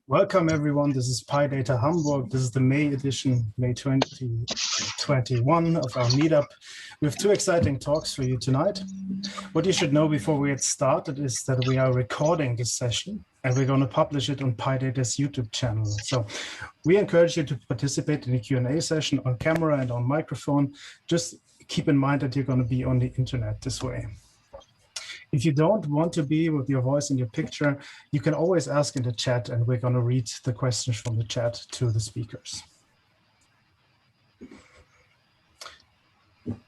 Welcome everyone, this is PyData Hamburg. This is the May edition, May 2021 of our meetup. We have two exciting talks for you tonight. What you should know before we get started is that we are recording this session and we're going to publish it on PyData's YouTube channel. So we encourage you to participate in the Q&A session on camera and on microphone. Just keep in mind that you're going to be on the internet this way. If you don't want to be with your voice and your picture, you can always ask in the chat and we're going to read the questions from the chat to the speakers.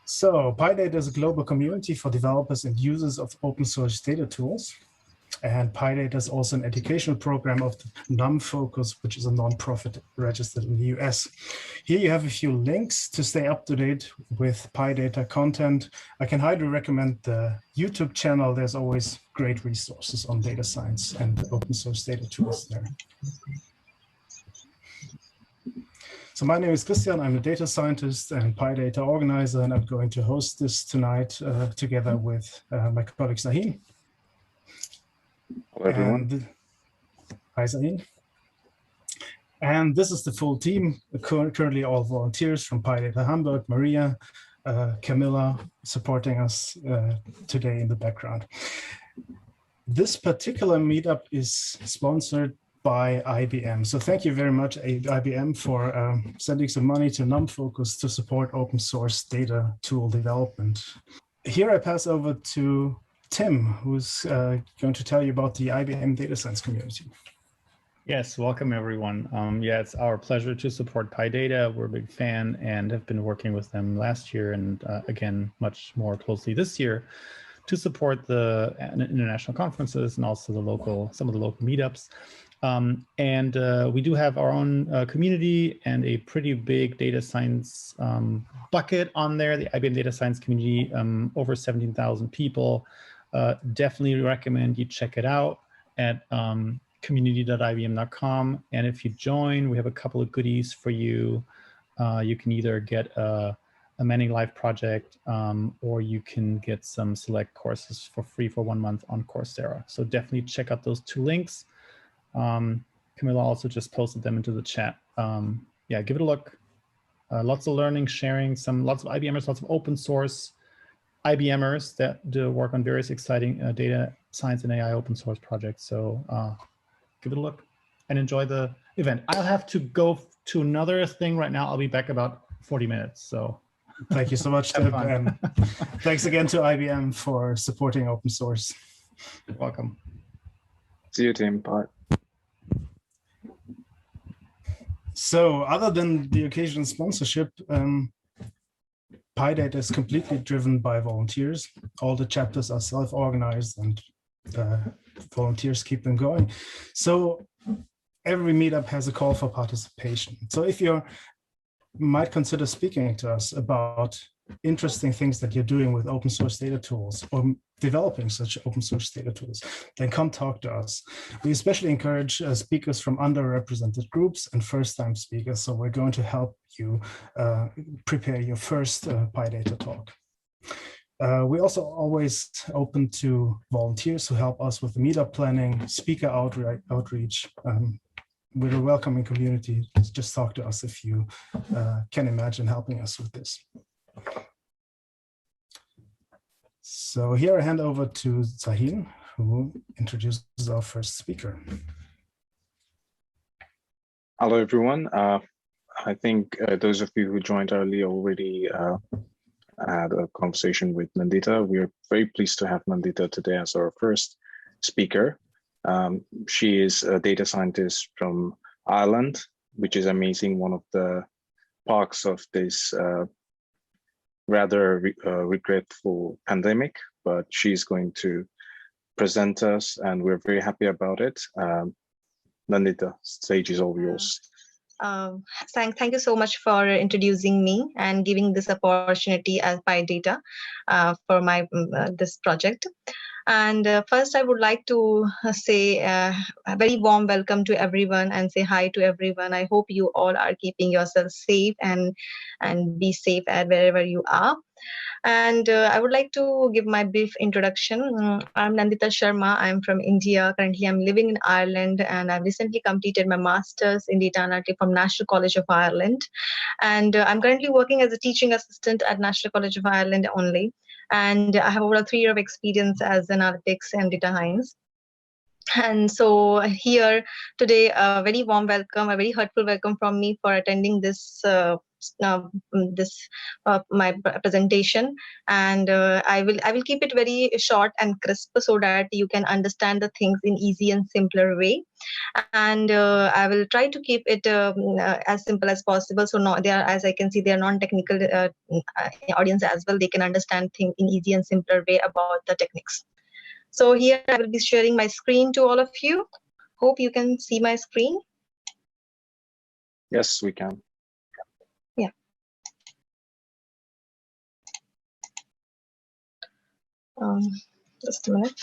So PyData is a global community for developers and users of open source data tools. And PyData is also an educational program of the NUM Focus, which is a nonprofit registered in the US. Here you have a few links to stay up to date with PyData content. I can highly recommend the YouTube channel. There's always great resources on data science and open source data tools there. So my name is Christian. I'm a data scientist and PyData organizer, and I'm going to host this tonight together with my colleague Sahin. Hello, everyone. Hi, Zahin. And this is the full team, currently all volunteers from PyData Hamburg, Maria, Camilla, supporting us today in the background. This particular meetup is sponsored by IBM. So thank you very much, IBM, for sending some money to NUM Focus to support open source data tool development. Here I pass over to Tim, who's going to tell you about the IBM data science community. Yes, welcome everyone. Yeah, it's our pleasure to support PyData. We're a big fan and have been working with them last year and again, much more closely this year to support the international conferences and also some of the local meetups. We do have our own community and a pretty big data science bucket on there, the IBM data science community, over 17,000 people. Definitely recommend you check it out at community.ibm.com. And if you join, we have a couple of goodies for you. You can either get a Manning Live project or you can get some select courses for free for 1 month on Coursera. So definitely check out those two links. Camilla also just posted them into the chat. Yeah, give it a look. Lots of learning, sharing, lots of IBMers, lots of open source IBMers that do work on various exciting data science and AI open source projects. So give it a look and enjoy the event. I'll have to go to another thing right now. I'll be back about 40 minutes. So thank you so much, Tim. And thanks again to IBM for supporting open source. You're welcome. See you, Tim. Bye. So other than the occasional sponsorship, PyData is completely driven by volunteers. All the chapters are self-organized and volunteers keep them going. So every meetup has a call for participation. So if you might consider speaking to us about interesting things that you're doing with open source data tools or developing such open source data tools, then come talk to us. We especially encourage speakers from underrepresented groups and first-time speakers. So we're going to help you prepare your first PyData talk. We're also always open to volunteers who help us with the meetup planning, speaker outreach. We're a welcoming community. Just talk to us if you can imagine helping us with this. So here I hand over to Zahin, who introduces our first speaker. Hello, everyone. I think those of you who joined early already had a conversation with Nandita. We are very pleased to have Nandita today as our first speaker. She is a data scientist from Ireland, which is amazing, one of the parts of this rather regretful pandemic, but she's going to present us and we're very happy about it. Nandita, stage is all yours. Thank you so much for introducing me and giving this opportunity as PyData for my this project. And first, I would like to say a very warm welcome to everyone and say hi to everyone. I hope you all are keeping yourselves safe and be safe at wherever you are. And I would like to give my brief introduction. I'm Nandita Sharma. I'm from India. Currently, I'm living in Ireland, and I've recently completed my master's in data analytics from National College of Ireland. And I'm currently working as a teaching assistant at National College of Ireland only. And I have over 3 years of experience as analytics and data science. And so here today, a very warm welcome, a very heartful welcome from me for attending this my presentation. And I will keep it very short and crisp so that you can understand the things in easy and simpler way. And I will try to keep it as simple as possible. So they are, as I can see, they are non-technical audience as well. They can understand things in easy and simpler way about the techniques. So here I will be sharing my screen to all of you. Hope you can see my screen. Yes, we can. Yeah. Just a minute.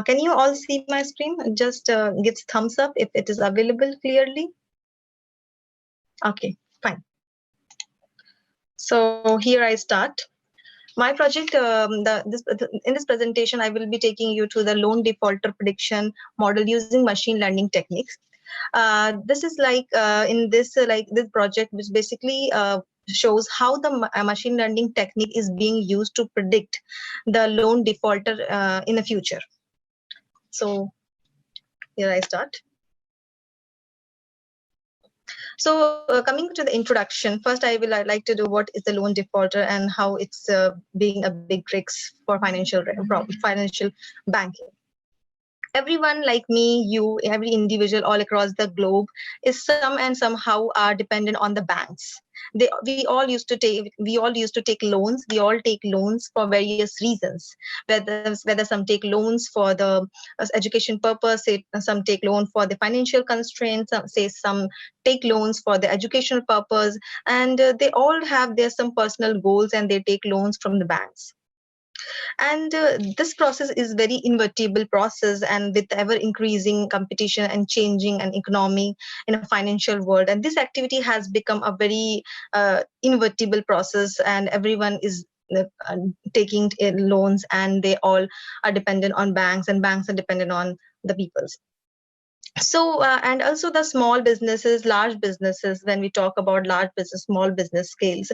Can you all see my screen? Just give thumbs up if it is available clearly. Okay, fine. So here I start. My project, in this presentation, I will be taking you to the loan defaulter prediction model using machine learning techniques. This is like in this this project, which basically shows how the machine learning technique is being used to predict the loan defaulter in the future. So here I start. So coming to the introduction, first I'd like to do what is the loan defaulter and how it's being a big risk for financial banking. Everyone like me, you, every individual all across the globe is somehow are dependent on the banks. We all used to take loans. We all take loans for various reasons. Whether some take loans for the education purpose, some take loan for the financial constraints, some take loans for the educational purpose, and they all have their some personal goals and they take loans from the banks. And this process is very invertible process, and with ever increasing competition and changing an economy in a financial world, and this activity has become a very invertible process, and everyone is taking loans, and they all are dependent on banks, and banks are dependent on the peoples. So and also the small businesses, large businesses, when we talk about large business, small business scales,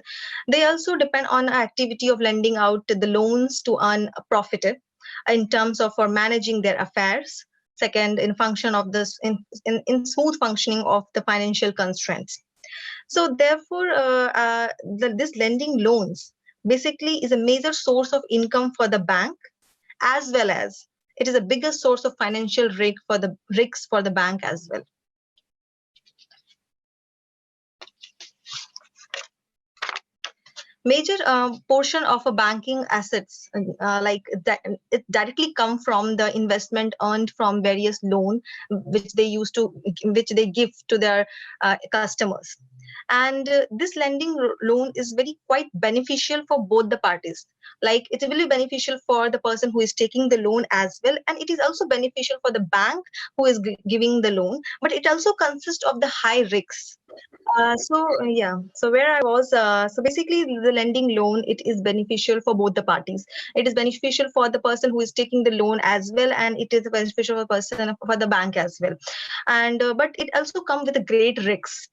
they also depend on activity of lending out the loans to earn a profit in terms of for managing their affairs. Second, in function of this, in smooth functioning of the financial constraints. So therefore, this lending loans basically is a major source of income for the bank, as well as it is a bigger source of financial risks for the bank as well. Major portion of a banking assets like that, it directly come from the investment earned from various loan which they give to their customers. And this lending loan is very quite beneficial for both the parties. Like it's really beneficial for the person who is taking the loan as well, and it is also beneficial for the bank who is giving the loan, but it also consists of the high risks. So where I was, so basically the lending loan, it is beneficial for both the parties. It is beneficial for the person who is taking the loan as well, and it is beneficial for the person for the bank as well. And but it also comes with a great risks.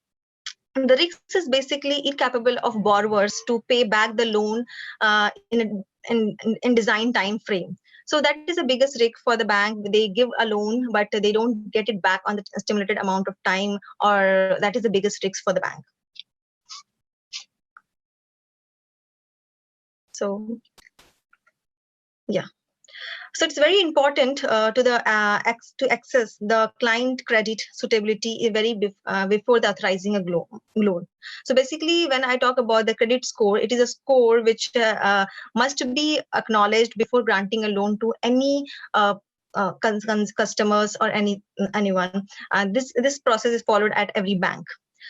The risk is basically incapable of borrowers to pay back the loan in design time frame. So that is the biggest risk for the bank. They give a loan, but they don't get it back on the stimulated amount of time, or that is the biggest risk for the bank. So, yeah. So it's very important to access the client credit suitability before the authorizing a loan. So basically, when I talk about the credit score, it is a score which must be acknowledged before granting a loan to any customers or anyone. This process is followed at every bank.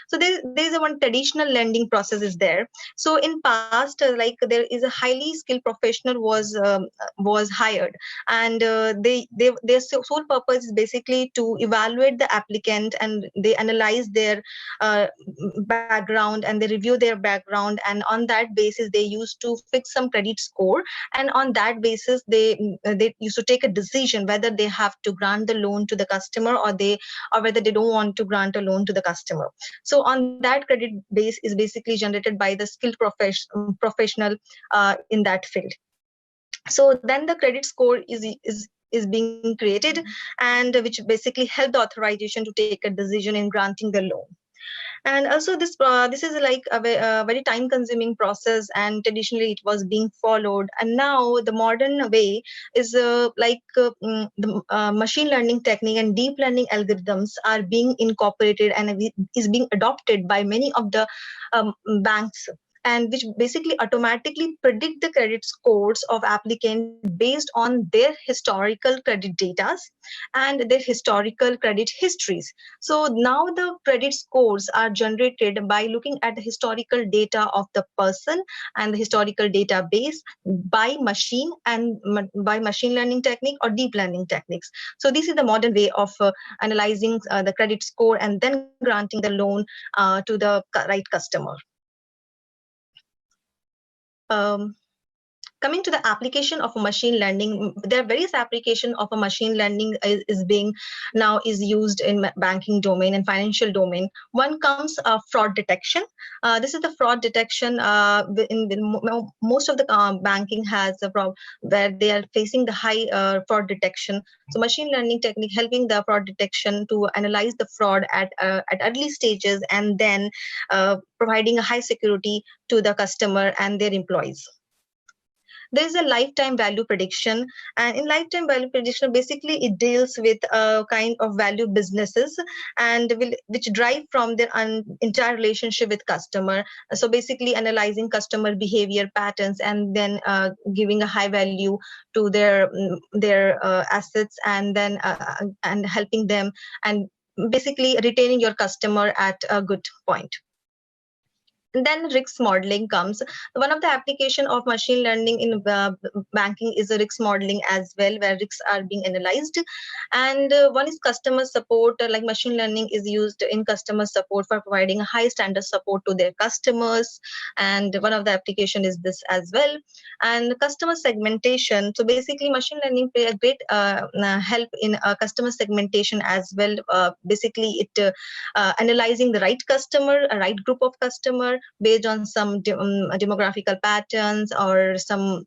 So there's a one traditional lending process is there. So in past, like there is a highly skilled professional was hired, and their sole purpose is basically to evaluate the applicant, and they analyze their background, and they review their background, and on that basis they used to fix some credit score, and on that basis they used to take a decision whether they have to grant the loan to the customer, or whether they don't want to grant a loan to the customer. So on that, credit base is basically generated by the skilled professional in that field. So then the credit score is being created, and which basically help the authorization to take a decision in granting the loan. And also this is like a very time consuming process, and traditionally it was being followed, and now the modern way is the machine learning technique and deep learning algorithms are being incorporated and is being adopted by many of the banks, and which basically automatically predict the credit scores of applicants based on their historical credit data and their historical credit histories. So now the credit scores are generated by looking at the historical data of the person and the historical database by machine learning technique or deep learning techniques. So this is the modern way of analyzing the credit score and then granting the loan to the right customer. Coming to the application of machine learning, there are various applications of a machine learning is used in banking domain and financial domain. One comes fraud detection. This is the fraud detection most of the banking has a problem where they are facing the high fraud detection. So machine learning technique helping the fraud detection to analyze the fraud at early stages, and then providing a high security to the customer and their employees. There is a lifetime value prediction, and in lifetime value prediction, basically it deals with a kind of value businesses and which drive from their entire relationship with customer. So basically analyzing customer behavior patterns and then giving a high value to their assets, and then and helping them, and basically retaining your customer at a good point. And then risk modeling comes. One of the application of machine learning in banking is a risk modeling as well, where risks are being analyzed. And one is customer support. Like machine learning is used in customer support for providing a high standard support to their customers. And one of the application is this as well. And customer segmentation. So basically machine learning play a great help in customer segmentation as well. Basically it analyzing the right customer, a right group of customer, based on some demographical patterns or some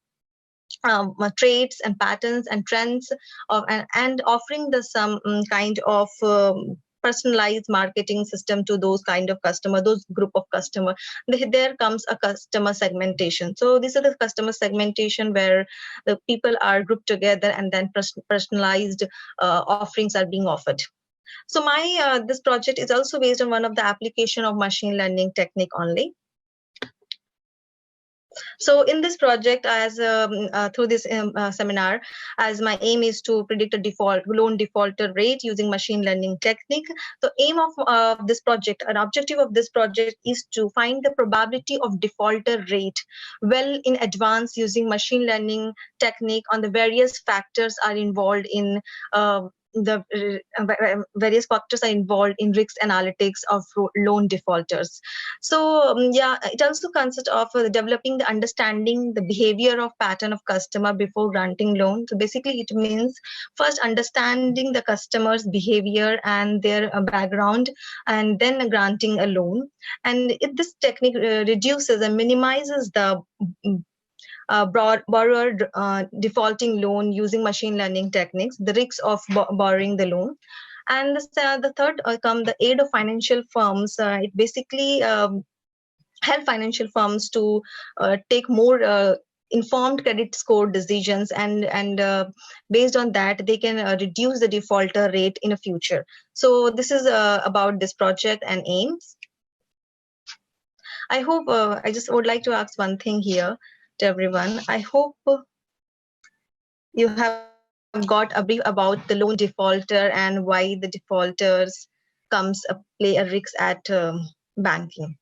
traits and patterns and trends and offering some kind of personalized marketing system to those kind of customer, those group of customer. There comes a customer segmentation. So these are the customer segmentation where the people are grouped together and then personalized offerings are being offered. So this project is also based on one of the application of machine learning technique only. So in this project, as through this seminar, as my aim is to predict a loan defaulter rate using machine learning technique. The aim of this project, an objective of this project, is to find the probability of defaulter rate well in advance using machine learning technique on the various factors are involved in the various factors are involved in risk analytics of loan defaulters. So it also consists of developing the understanding the behavior of pattern of customer before granting loan. So basically it means first understanding the customer's behavior and their background, and then granting a loan. And this technique reduces and minimizes the borrower defaulting loan using machine learning techniques, the risks of borrowing the loan. And the third come the aid of financial firms. It basically help financial firms to take more informed credit score decisions, and based on that they can reduce the defaulter rate in the future. So this is about this project and aims. I hope I just would like to ask one thing here to everyone. I hope you have got a brief about the loan defaulter and why the defaulters play a risk at banking.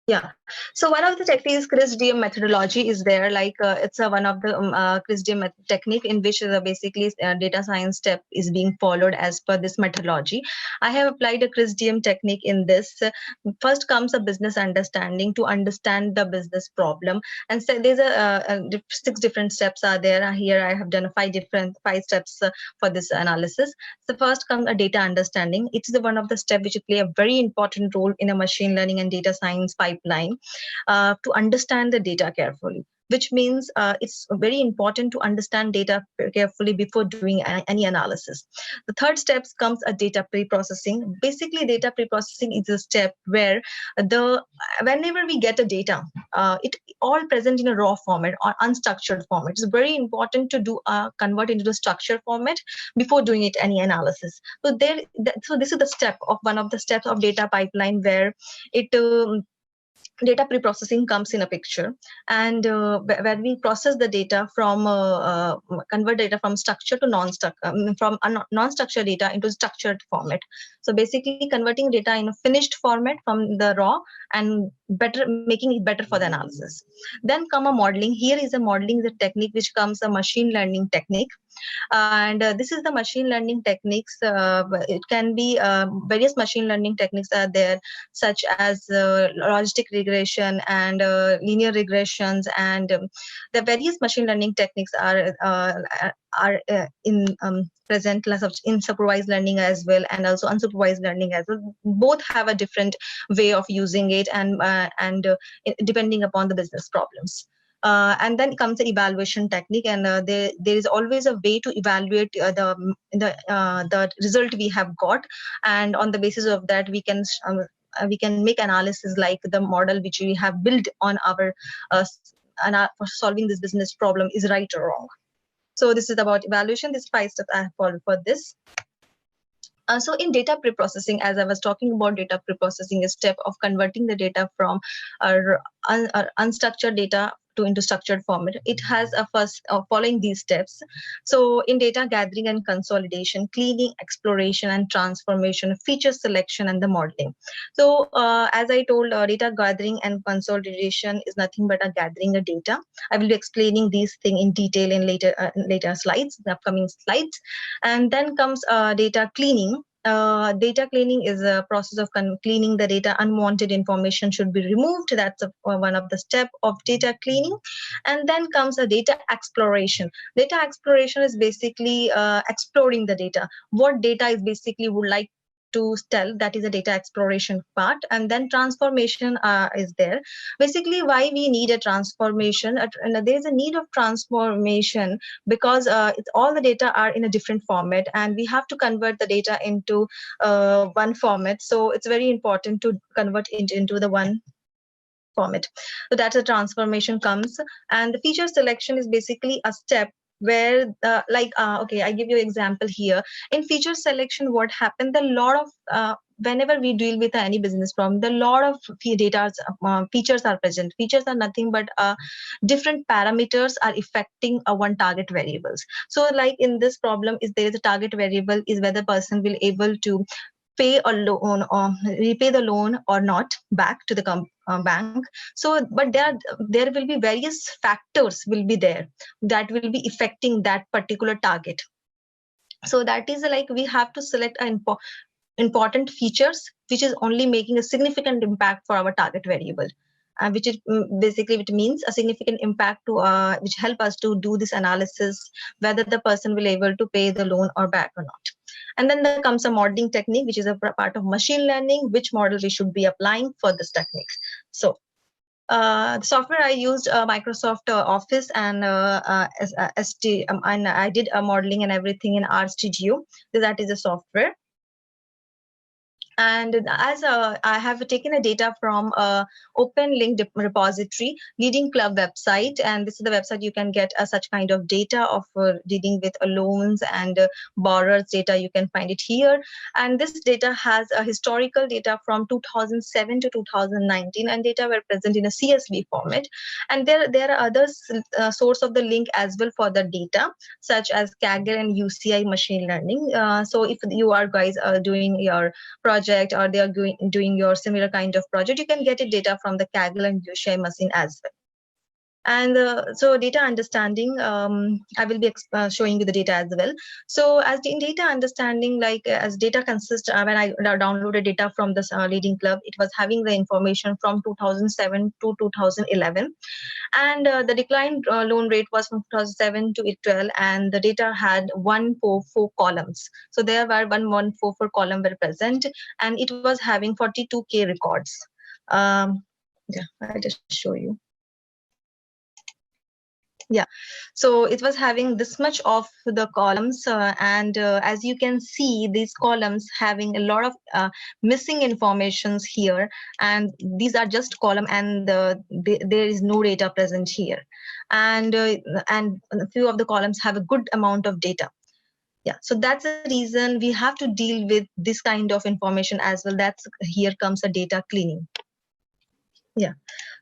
Yeah. So one of the techniques, CRISDM methodology, is there. Like it's one of the CRISDM technique in which basically data science step is being followed as per this methodology. I have applied a CRISDM technique in this. First comes a business understanding, to understand the business problem, and so there's 6 different steps are there. Here I have done 5 steps for this analysis. So first comes a data understanding. It is one of the steps which play a very important role in a machine learning and data science pipeline, to understand the data carefully, which means it's very important to understand data carefully before doing any analysis. The third step comes a data pre-processing. Basically, data pre-processing is a step where whenever we get a data, it all present in a raw format or unstructured format. It's very important to convert into the structured format before doing it any analysis. So so this is the step of one of the steps of data pipeline where data pre-processing comes in a picture, and when we process the data from convert data from structured to non-structured data into structured format. So basically converting data in a finished format from the raw and making it better for the analysis. Then come a modeling. Here is a modeling, the technique which comes a machine learning technique. And this is the machine learning techniques. It can be various machine learning techniques are there, such as logistic regression and linear regressions, and the various machine learning techniques are present in supervised learning as well, and also unsupervised learning as well. Both have a different way of using it, and depending upon the business problems. And then comes the evaluation technique, and there is always a way to evaluate the result we have got, and on the basis of that we can make analysis like the model which we have built on our for solving this business problem is right or wrong. So this is about evaluation. This 5 steps I have followed for this. So in data pre-processing, as I was talking about, data pre-processing is step of converting the data from unstructured data into structured format. It has a first following these steps. So in data gathering and consolidation, cleaning, exploration and transformation, feature selection, and the modeling. So as I told, data gathering and consolidation is nothing but a gathering of data. I will be explaining these things in detail in later slides, the upcoming slides. And then comes data cleaning. Data cleaning is a process of cleaning the data. Unwanted information should be removed. That's one of the steps of data cleaning. And then comes a data exploration. Data exploration is basically exploring the data. What data is basically would like to tell, that is a data exploration part. And then transformation is there. Basically, why we need a transformation, and there is a need of transformation because all the data are in a different format, and we have to convert the data into one format. So it's very important to convert it into the one format. So that's a transformation comes. And the feature selection is basically a step where okay, I give you an example here. In feature selection, what happened, a lot of whenever we deal with any business problem, the lot of data features are present. Features are nothing but different parameters are affecting one target variables. So like in this problem, is there is a target variable is whether person will able to pay a loan or repay the loan or not back to the bank. So but there will be various factors will be there that will be affecting that particular target. So that is like we have to select important features which is only making a significant impact for our target variable, which is basically it means a significant impact to which help us to do this analysis whether the person will able to pay the loan or back or not. And then there comes a modeling technique, which is a part of machine learning, which model we should be applying for this technique. So the software I used Microsoft Office and and I did a modeling and everything in RStudio. That is a software. And as I have taken a data from a open link repository, Leading Club website, and this is the website you can get such kind of data of dealing with loans and borrowers data. You can find it here. And this data has a historical data from 2007 to 2019, and data were present in a CSV format. And there are other source of the link as well for the data, such as Kaggle and UCI machine learning. So if you are guys doing your project, or they are doing your similar kind of project, you can get it data from the Kaggle and UCI machine as well. And so data understanding, I will be showing you the data as well. So as in data understanding, like as data consists, when I downloaded data from this Leading Club, it was having the information from 2007 to 2011. And the decline loan rate was from 2007 to 2012, and the data had 144 columns. So there were 1144 columns were present, and it was having 42K records. Yeah, I'll just show you. Yeah, so it was having this much of the columns, and as you can see, these columns having a lot of missing informations here, and these are just column, and there is no data present here, and a few of the columns have a good amount of data. Yeah, so that's the reason we have to deal with this kind of information as well. That's here comes a data cleaning. Yeah,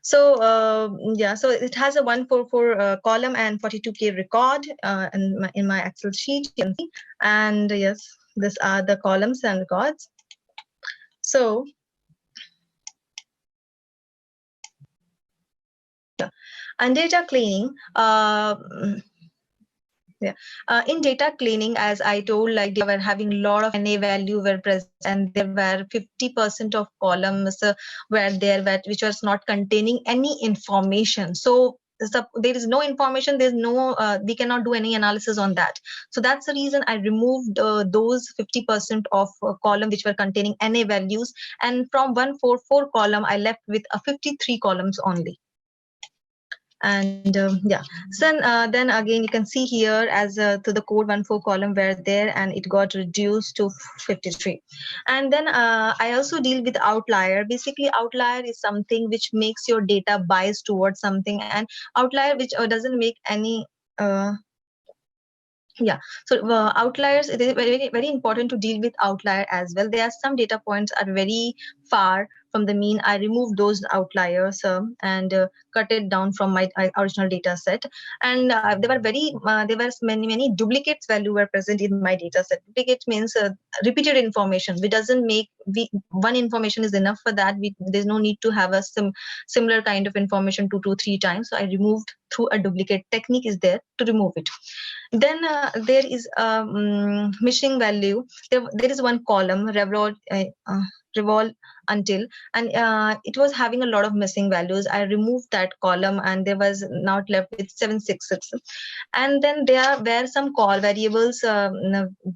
so yeah, so it has a 144 column and 42K record in my Excel sheet, you can see. And yes, these are the columns and records. So yeah, and data cleaning. Yeah, in data cleaning, as I told, like they were having a lot of NA value were present, and there were 50% of columns were there which was not containing any information. So there is no information, there's no we cannot do any analysis on that. So that's the reason I removed those 50% of column which were containing NA values, and from 144 column I left with 53 columns only. And yeah, so then again you can see here as to the code 14 column were there, and it got reduced to 53. And then I also deal with outlier. Basically outlier is something which makes your data biased towards something, and outlier which doesn't make any yeah, so outliers, it is very, very important to deal with outlier as well. There are some data points are very far from the mean. I removed those outliers and cut it down from my original data set. And there were many duplicates value were present in my data set. Duplicate means repeated information. We doesn't make one information is enough for that. There's no need to have a similar kind of information 2 to 3 times. So I removed through a duplicate technique is there to remove it. Then there is a missing value. There is one column revolve until, and it was having a lot of missing values. I removed that column, and there was not left with 766. And then there were some call variables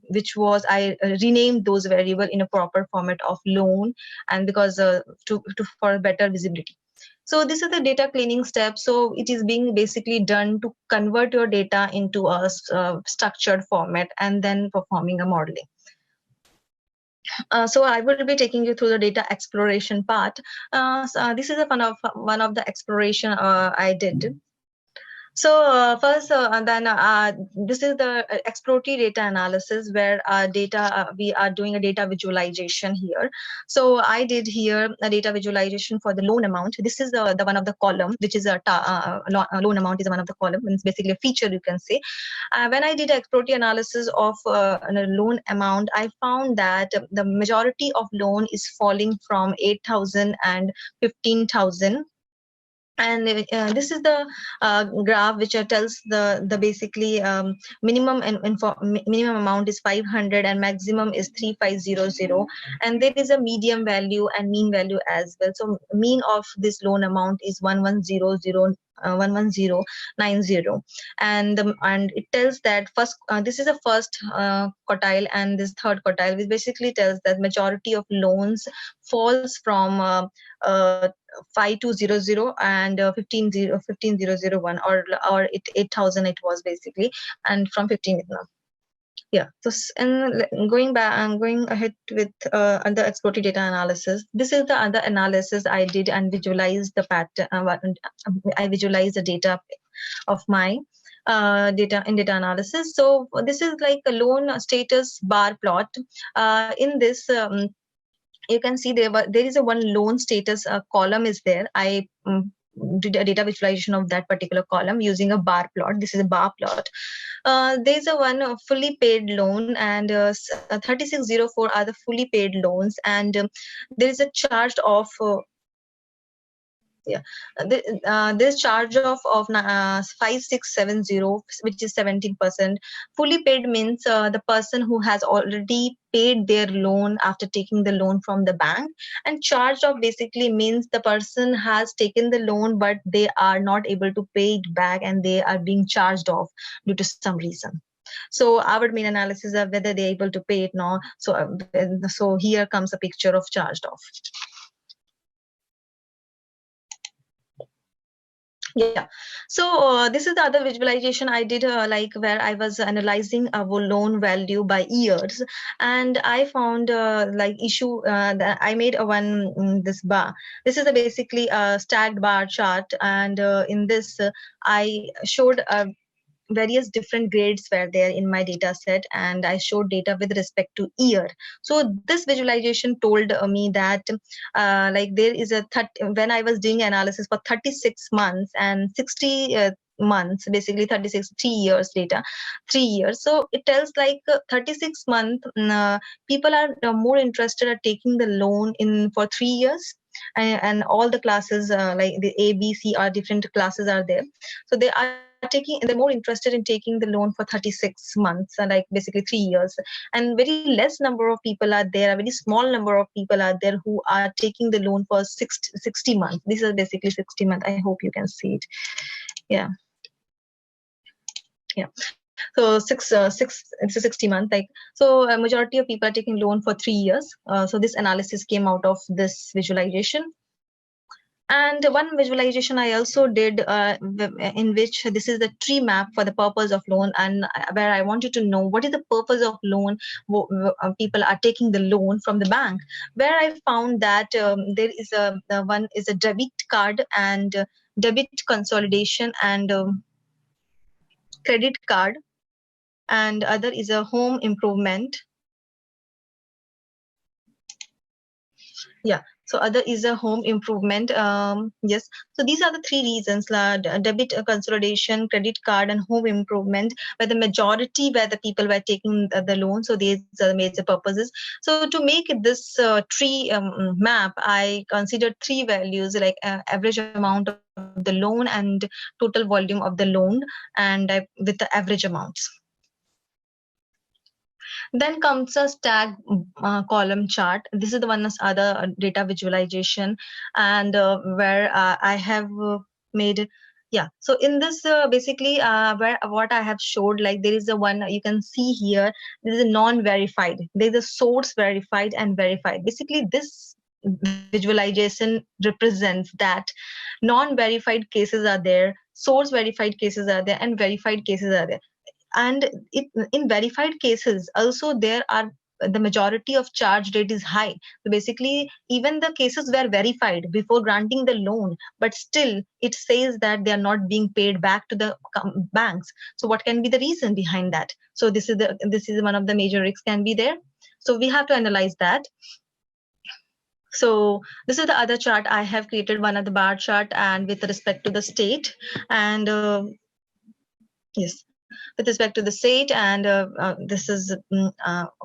which was I renamed those variable in a proper format of loan, and because for better visibility. So this is the data cleaning step. So it is being basically done to convert your data into a structured format and then performing a modeling. So I will be taking you through the data exploration part. So this is one of the exploration I did. So first, then this is the exploratory data analysis where we are doing a data visualization here. So I did here a data visualization for the loan amount. This is the one of the column, which is a loan amount is one of the column. It's basically a feature, you can say. When I did exploratory analysis of a loan amount, I found that the majority of loan is falling from 8,000 and 15,000. And this is the graph which tells the basically minimum minimum amount is 500 and maximum is 3500, and there is a medium value and mean value as well. So mean of this loan amount is 1100 11090, and it tells that first this is the first quartile, and this third quartile, which basically tells that majority of loans falls from 5200 and 15001 or 8000 it was basically, and from 15. Yeah, so going back, I'm going ahead with the exploratory data analysis. This is the other analysis I did and visualized the pattern. I visualized the data of my data in data analysis. So this is like a loan status bar plot. In this, you can see there is a one loan status column is there. I did a data visualization of that particular column using a bar plot. This is a bar plot. There's a one fully paid loan, and 3604 are the fully paid loans, and there is a charge of this charge of 5670, which is 17%. Fully paid means the person who has already paid their loan after taking the loan from the bank, and charged off basically means the person has taken the loan but they are not able to pay it back and they are being charged off due to some reason. So our main analysis of whether they're able to pay it now. So here comes a picture of charged off. Yeah, so this is the other visualization I did, like where I was analyzing our loan value by years, and I found like issue that I made a this bar. This is basically a stacked bar chart, and in this I showed various different grades were there in my data set, and I showed data with respect to year. So this visualization told me that like there is a when I was doing analysis for 36 months and 60 months, basically 36 3 years data, 3 years. So it tells like 36 months people are more interested at taking the loan in for 3 years, and all the classes like the A, B, C are different classes are there. So they're more interested in taking the loan for 36 months, and like basically 3 years. And very less number of people are there, a very small number of people are there who are taking the loan for 60 months. This is basically 60 months. I hope you can see it. Yeah. So it's a 60 month. Like, so a majority of people are taking loan for 3 years. So this analysis came out of this visualization. And one visualization I also did in which this is the tree map for the purpose of loan, and where I wanted to know what is the purpose of loan. People are taking the loan from the bank, where I found that there is one is a debit card and debit consolidation and credit card, and other is a home improvement. Yeah, so other is a home improvement. Yes, so these are the three reasons: debit consolidation, credit card, and home improvement, where the majority where the people were taking the loan. So these are the major purposes. So to make this tree map, I considered three values, like average amount of the loan and total volume of the loan, and with the average amounts. Then comes a stack column chart. This is the one as other data visualization, and where I have made. Yeah, so in this basically where what I have showed, like there is a one you can see here. There is a non-verified. There is a source verified and verified. Basically, this visualization represents that non-verified cases are there, source verified cases are there, and verified cases are there. And in verified cases also there are the majority of charge rate is high. So basically even the cases were verified before granting the loan, but still it says that they are not being paid back to the banks. So what can be the reason behind that? So this is one of the major risks can be there. So we have to analyze that. So this is the other chart I have created, one of the bar chart, and with respect to the state, and yes, with respect to the state, and this is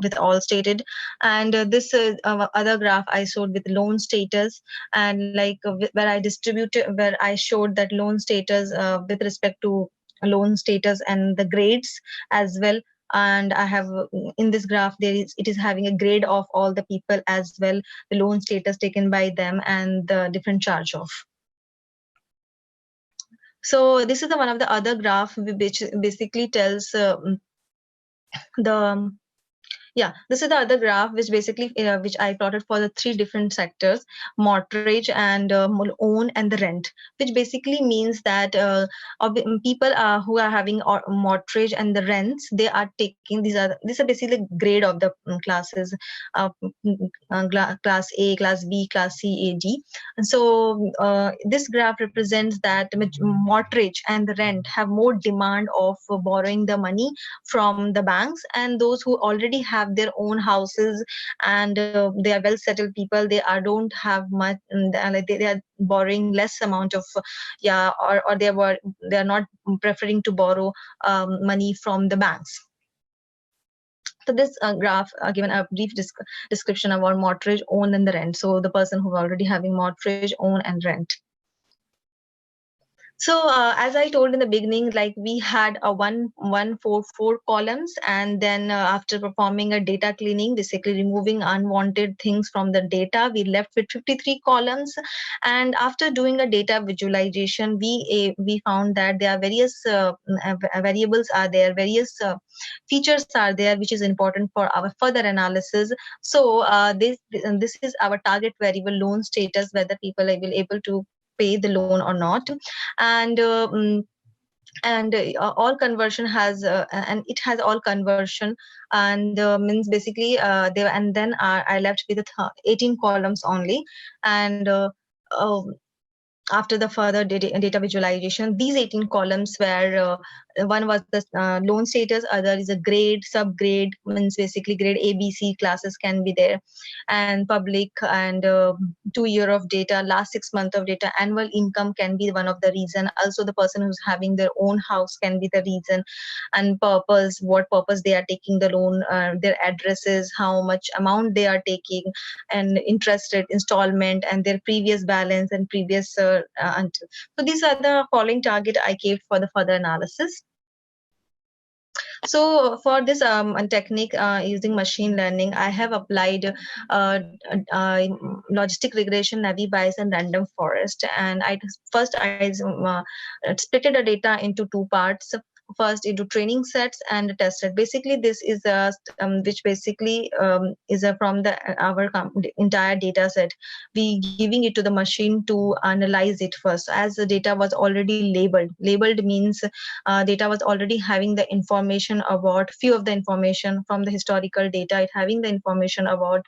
with all stated, and this other graph I showed with loan status, and like where I distributed, where I showed that loan status with respect to loan status and the grades as well. And I have in this graph it is having a grade of all the people as well, the loan status taken by them, and the different charge off. So this is one of the other graph which basically tells Yeah, this is the other graph, which basically which I plotted for the 3 different sectors: mortgage and own and the rent, which basically means that people who are having mortgage and the rents, they are taking these are basically grade of the classes, class A, class B, class C, A, D. And so this graph represents that mortgage and the rent have more demand of borrowing the money from the banks, and those who already have their own houses and they are well settled people, they don't have much, they are borrowing less amount of or they are not preferring to borrow money from the banks. So this graph given a brief description about mortgage, own and the rent. So the person who already having mortgage, own and rent. So as I told in the beginning, like we had a 4 columns, and then after performing a data cleaning, basically removing unwanted things from the data, we left with 53 columns. And after doing a data visualization, we found that there are various variables are there, various features are there, which is important for our further analysis. So this is our target variable, loan status, whether people will be able to pay the loan or not. And all conversion has and it has all conversion, and means basically and then I left with 18 columns only. And after the further data visualization, these 18 columns were one was the loan status, other is a grade, subgrade, means basically grade A, B, C classes can be there, and public, and 2 year of data, last 6 months of data, annual income can be one of the reason. Also the person who's having their own house can be the reason, and purpose, what purpose they are taking the loan, their addresses, how much amount they are taking, and interest rate, installment, and their previous balance and previous so these are the following target I gave for the further analysis. So for this technique using machine learning, I have applied logistic regression, naive Bayes, and random forest. And I splitted the data into 2 parts. First into training sets and test set. Basically, this is a which basically is from our entire data set. We giving it to the machine to analyze it first, as the data was already labeled. Labeled means data was already having the information about few of the information from the historical data. It having the information about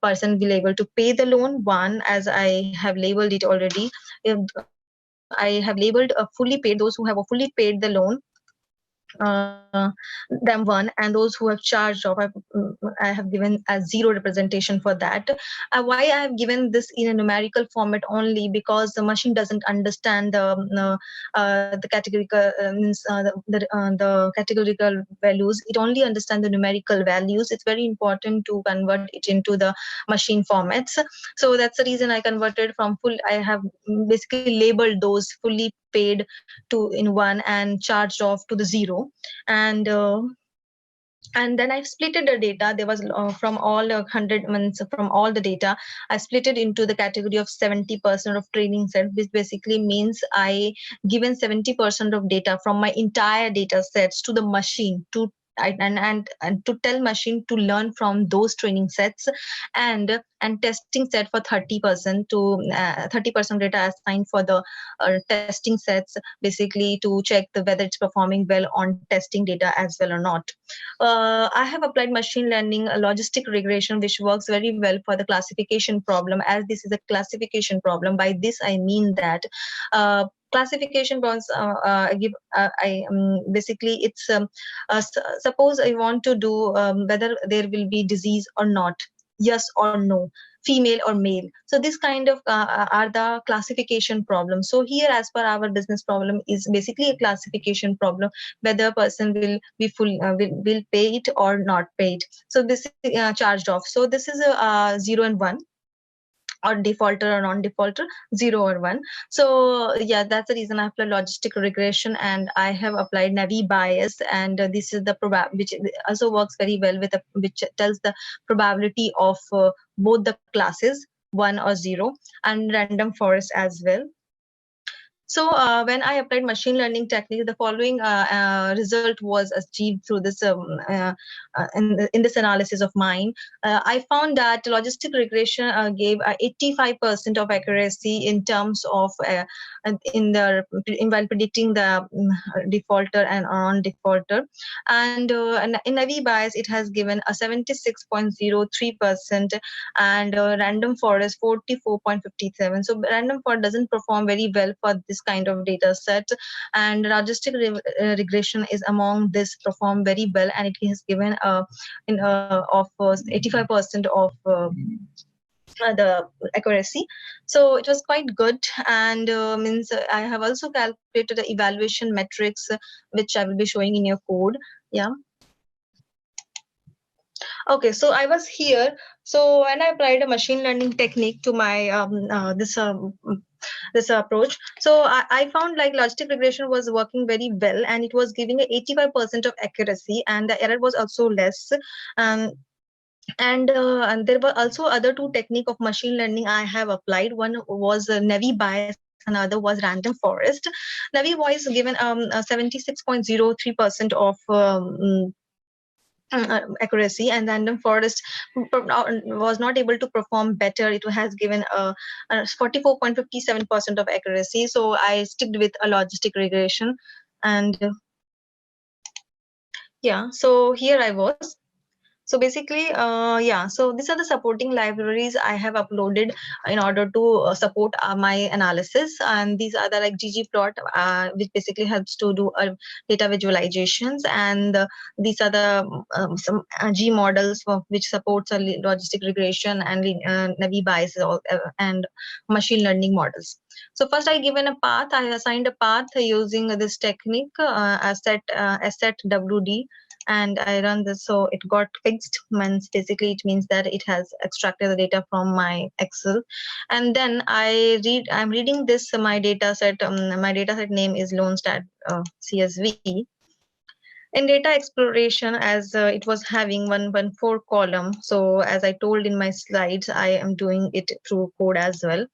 person will able to pay the loan. One, as I have labeled it already. I have labeled fully paid, those who have fully paid the loan. Them one, and those who have charged off, I have given a 0 representation for that. Why I have given this in a numerical format only? Because the machine doesn't understand the categorical means the categorical values. It only understands the numerical values. It's very important to convert it into the machine formats. So that's the reason I converted from full. I have basically labeled those fully paid to in 1 and charged off to the 0. And then I've splitted the data. There was from all 100 months, from all the data, I split it into the category of 70% of training set, which basically means I given 70% of data from my entire data sets to the machine to and to tell machine to learn from those training sets, and testing set for 30% to 30% data assigned for the testing sets, basically to check whether it's performing well on testing data as well or not. I have applied machine learning logistic regression, which works very well for the classification problem, as this is a classification problem. By this I mean that classification problems basically it's suppose I want to do whether there will be disease or not, yes or no, female or male. So this kind of are the classification problems. So here, as per our business problem, is basically a classification problem, whether a person will be full will pay it or not pay it. So this is charged off. So this is a 0 and 1, or defaulter or non-defaulter, 0 or 1. So yeah, that's the reason I applied logistic regression, and I have applied naive Bayes, and this is the which also works very well with which tells the probability of both the classes, 1 or 0, and random forest as well. So when I applied machine learning technique, the following result was achieved through this in this analysis of mine. I found that logistic regression gave 85% of accuracy in terms of while predicting the defaulter and non-defaulter, and in Navi bias it has given a 76.03% and random forest 44.57. So random forest doesn't perform very well for this kind of data set, and logistic regression is among this perform very well, and it has given of 85% of the accuracy. So it was quite good, and means I have also calculated the evaluation metrics, which I will be showing in your code. Yeah. Okay, so I was here. So when I applied a machine learning technique to my this approach, so I found like logistic regression was working very well, and it was giving 85% of accuracy, and the error was also less. And there were also other two technique of machine learning I have applied. One was Navi bias, another was random forest. Navi bias given 76.03% of accuracy, and random forest was not able to perform better. It has given 44.57% of accuracy. So I sticked with a logistic regression, and yeah, so here I was. So basically, yeah, so these are the supporting libraries I have uploaded in order to support my analysis. And these are the like ggplot, which basically helps to do data visualizations. And these are the some G models which supports a logistic regression and Navi bias and machine learning models. So first I given a path, I assigned a path using this technique, asset WD, and I run this, so it got fixed. Means basically it means that it has extracted the data from my Excel, and then I'm reading this my data set. My data set name is LoanStat CSV. In data exploration, as it was having 114 column, so as I told in my slides, I am doing it through code as well.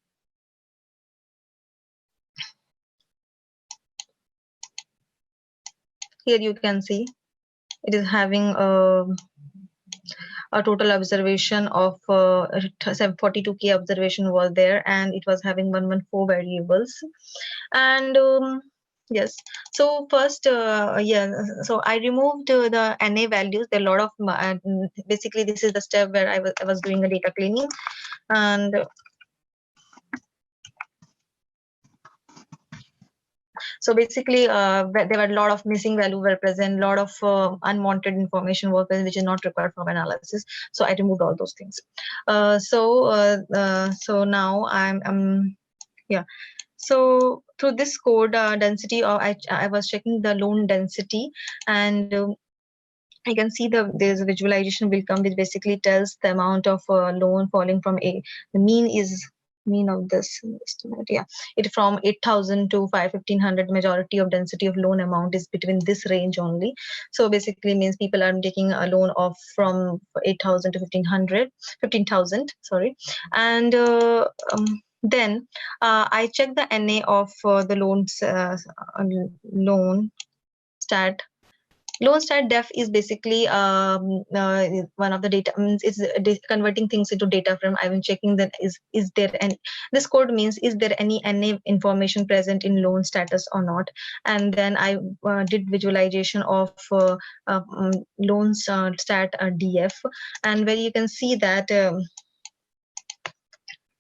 Here you can see it is having a total observation of 42k observation was there, and it was having 114 variables. And yes, so first yeah, so I removed the NA values. There are a lot of basically this is the step where I was doing a data cleaning, and so basically there were a lot of missing value were present, a lot of unwanted information was present which is not required for analysis. So I removed all those things. So now I'm yeah. So through this code density, or I was checking the loan density, and I can see there's a visualization will come which basically tells the amount of loan falling from the mean of this estimate. Yeah, it from 8,000 to 1500. Majority of density of loan amount is between this range only. So basically means people are taking a loan of from 8,000 to 15,000. Sorry, and then I check the NA of the loan stat. Loan stat def is basically one of the data means it's converting things into data frame. I've been checking that is there, and this code means is there any NA information present in loan status or not. And then I did visualization of loan stat df, and where you can see that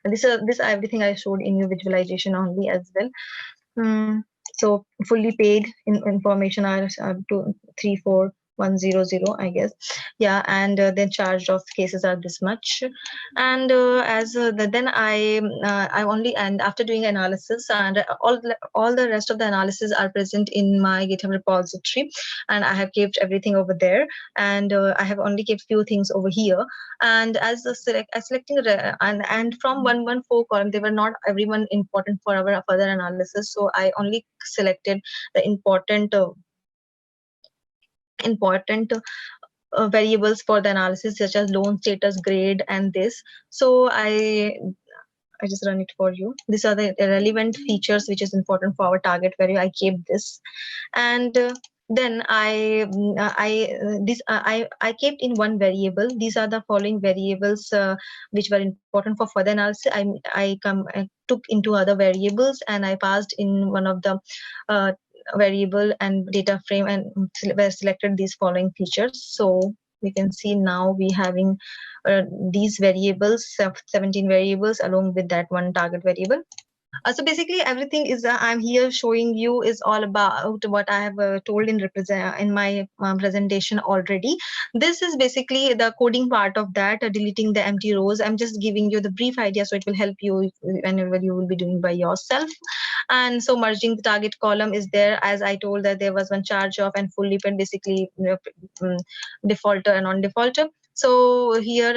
this everything I showed in your visualization only as well. So fully paid information are 234,100, I guess. Yeah, and then charged off cases are this much. And then I only, and after doing analysis, and all the rest of the analysis are present in my GitHub repository, and I have kept everything over there, and I have only kept few things over here. And as selecting and from 114 column, they were not everyone important for our further analysis, so I only selected the important variables for the analysis, such as loan status, grade, and this. So I I just run it for you. These are the relevant features which is important for our target value. I kept this, and then I kept in one variable. These are the following variables which were important for further analysis. I took into other variables, and I passed in one of the variable and data frame, and selected these following features. So we can see now we having these variables, 17 variables, along with that one target variable. So basically everything is I'm here showing you is all about what I have told in my presentation already. This is basically the coding part of that, deleting the empty rows. I'm just giving you the brief idea, so it will help you whenever you will be doing by yourself. And so merging the target column is there, as I told that there was one charge off and full depend, basically defaulter and non-defaulter. So here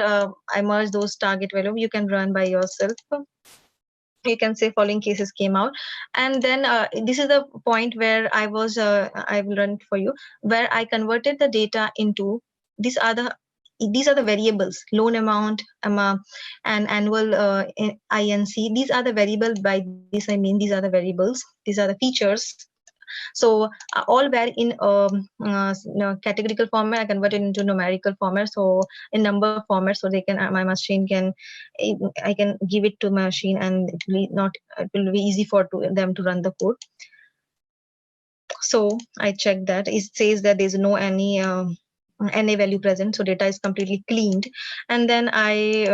I merge those target value. You can run by yourself. You can say following cases came out, and then this is the point where I was I will run it for you, where I converted the data into these are the variables: loan amount, and annual INC. These are the variable. By this I mean these are the variables, these are the features. So all were in categorical format. I converted into numerical format, so in number format, so they can my machine can, I can give it to my machine, and it will be easy for them to run the code. So I checked that it says that there's no any NA value present, so data is completely cleaned. And then I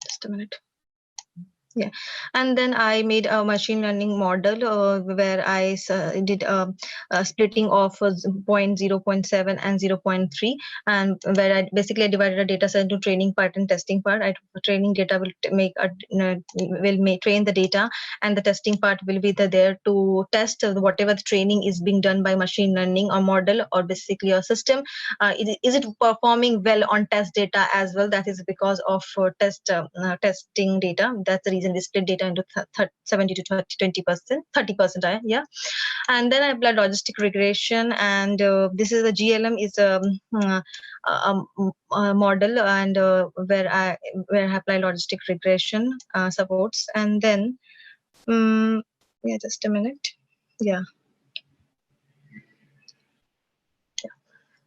just a minute. Yeah, and then I made a machine learning model where I did a splitting of 0.7 and 0.3, and where I basically divided a data set into training part and testing part. Training data will train the data, and the testing part will be there to test whatever the training is being done by machine learning or model or basically a system. Is it performing well on test data as well? That is because of testing data. That's the reason we split data into 70 to 20%, 30%. Yeah, and then I applied logistic regression, and this is the GLM is a model, and where I apply logistic regression supports, and then yeah, just a minute. Yeah.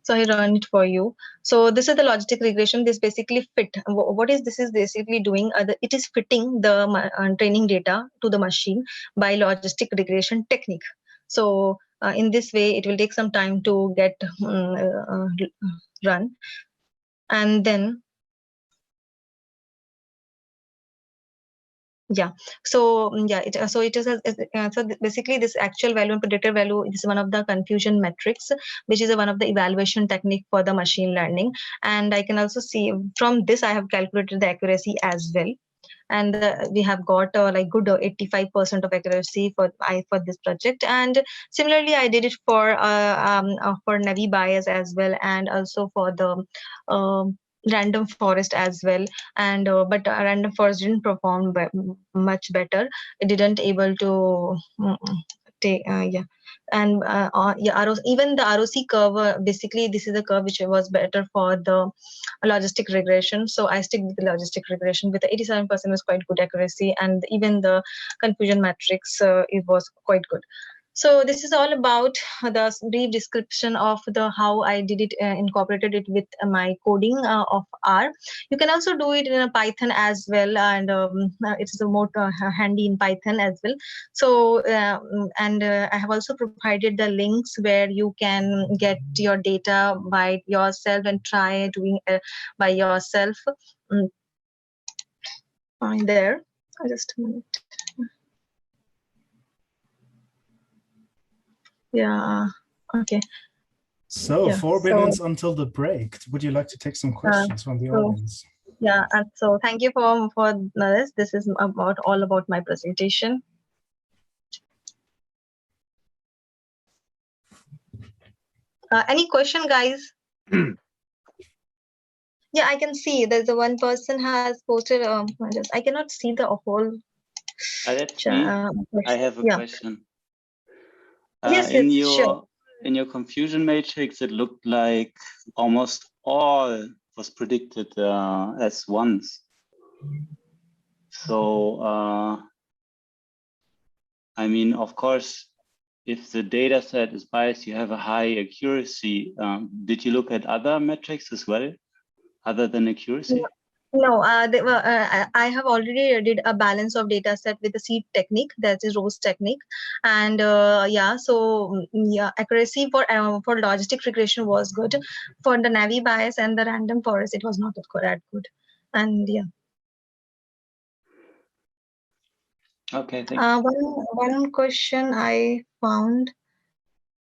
So I run it for you. So this is the logistic regression. This basically fit. What is this is basically doing? It is fitting the training data to the machine by logistic regression technique. So in this way, it will take some time to get run, and then yeah. So yeah, it is so basically this actual value and predictor value is one of the confusion metrics, which is one of the evaluation technique for the machine learning. And I can also see from this I have calculated the accuracy as well, and we have got like good 85% of accuracy for this project. And similarly I did it for Navi bias as well, and also for the random forest as well. And but random forest didn't perform much better. It didn't able to take yeah. And yeah, even the ROC curve, basically this is the curve which was better for the logistic regression. So I stick with the logistic regression with the 87% was quite good accuracy, and even the confusion matrix it was quite good. So this is all about the brief description of the how I did it, incorporated it with my coding of R. You can also do it in a Python as well, and it's more handy in Python as well. So and I have also provided the links where you can get your data by yourself and try doing by yourself. There, just a minute. Yeah. Okay. So yeah, 4 minutes until the break. Would you like to take some questions from the audience? Yeah, and so thank you for this. This is all about my presentation. Any question, guys? Yeah, I can see there's a one person has posted. I cannot see the whole. That's me. I have a question. Yes, sure. In your confusion matrix, it looked like almost all was predicted as ones. So, I mean, of course, if the data set is biased, you have a high accuracy. Did you look at other metrics as well, other than accuracy? No, I have already did a balance of data set with the seed technique, that is rose technique, and yeah, so yeah, accuracy for logistic regression was good. For the Navi bias and the random forest, it was not that good, and yeah. Okay, thank you. One question I found.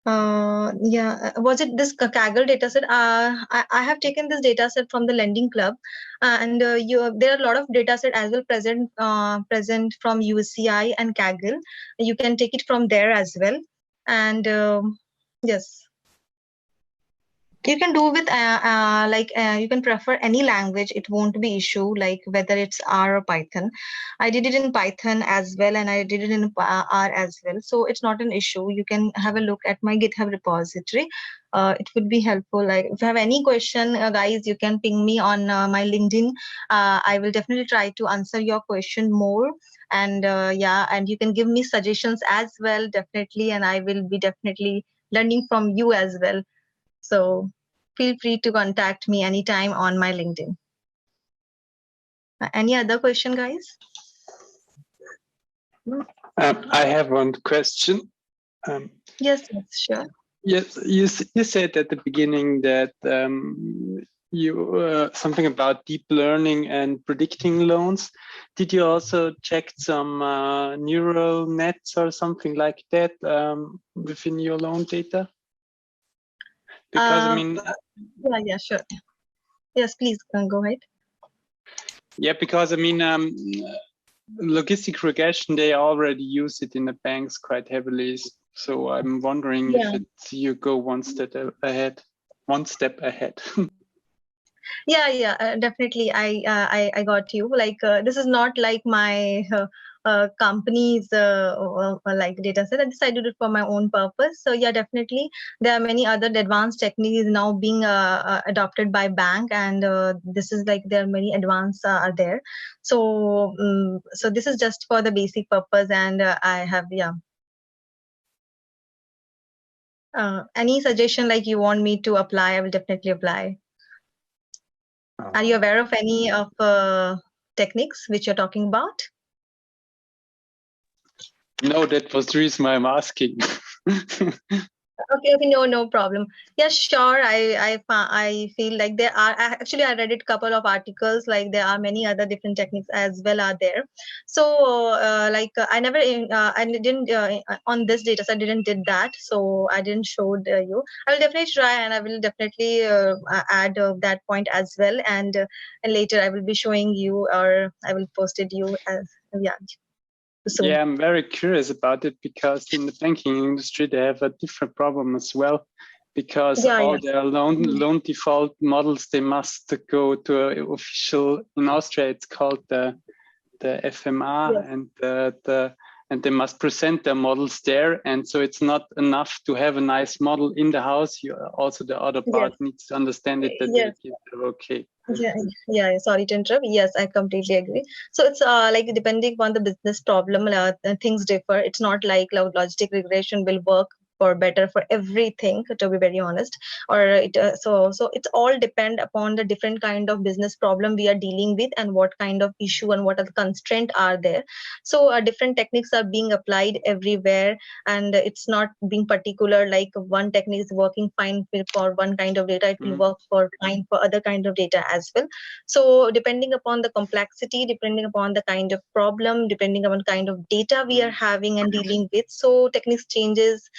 Yeah, was it this Kaggle dataset? I have taken this dataset from the Lending Club, and there are a lot of dataset as well present from UCI and Kaggle. You can take it from there as well, and yes. You can do with you can prefer any language. It won't be issue like whether it's R or Python. I did it in Python as well, and I did it in R as well. So it's not an issue. You can have a look at my GitHub repository. It would be helpful. Like if you have any question, guys, you can ping me on my LinkedIn. I will definitely try to answer your question more. And yeah, and you can give me suggestions as well, definitely. And I will be definitely learning from you as well. So feel free to contact me anytime on my LinkedIn. Any other question, guys? I have one question. Yes, sure. Yes, you said at the beginning that you something about deep learning and predicting loans. Did you also check some neural nets or something like that within your loan data? Because I mean, yeah, sure. Yes, please go ahead. Yeah, because I mean, logistic regression, they already use it in the banks quite heavily. So I'm wondering if you go one step ahead. Yeah, definitely. I got you. Like this is not like my company's like data set. I decided it for my own purpose. So yeah, definitely there are many other advanced techniques now being adopted by bank, and this is like there are many advanced are there. So so this is just for the basic purpose, and I have any suggestion like you want me to apply, I will definitely apply. Are you aware of any of techniques which you're talking about? No, that was the reason why I'm asking. Okay, no problem. Yeah, sure. I feel like there are actually I read it couple of articles. Like there are many other different techniques as well are there. So I never I didn't on this data set I didn't did that. So I didn't show you. I will definitely try, and I will definitely add that point as well. And later I will be showing you, or I will post it you as soon. Yeah, I'm very curious about it because in the banking industry, they have a different problem as well, because all their loan default models, they must go to an official, in Austria, it's called the FMA, and they must present their models there. And so it's not enough to have a nice model in the house. Also, the other part needs to understand it, that they're okay. Yeah, sorry to interrupt. Yes, I completely agree. So it's like depending on the business problem, things differ. It's not like logistic regression will work for better for everything, to be very honest, or it so it's all depend upon the different kind of business problem we are dealing with, and what kind of issue and what are the constraints are there. So different techniques are being applied everywhere, and it's not being particular like one technique is working fine for one kind of data, it will work for fine for other kind of data as well. So depending upon the complexity, depending upon the kind of problem, depending upon kind of data we are having and dealing with, so techniques changes,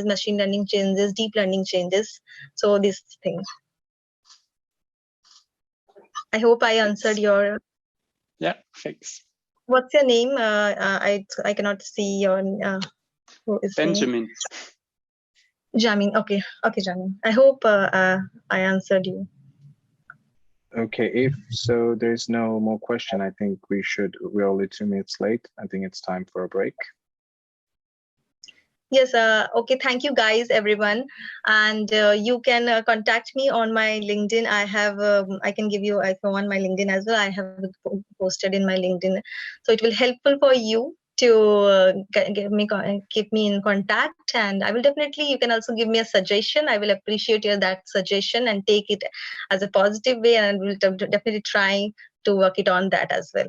machine learning changes, deep learning changes. So these things. I hope I answered your. Yeah, thanks. What's your name? I cannot see your. Who is Benjamin. Jamin. Okay, Jamin. I hope I answered you. Okay, if so, there's no more question. I think we're only 2 minutes late. I think it's time for a break. Yes. Okay. Thank you, guys, everyone. And you can contact me on my LinkedIn. I have. I can give you if you want my LinkedIn as well. I have posted in my LinkedIn, so it will helpful for you to keep me in contact. And I will definitely. You can also give me a suggestion. I will appreciate that suggestion and take it as a positive way, and will definitely try to work it on that as well.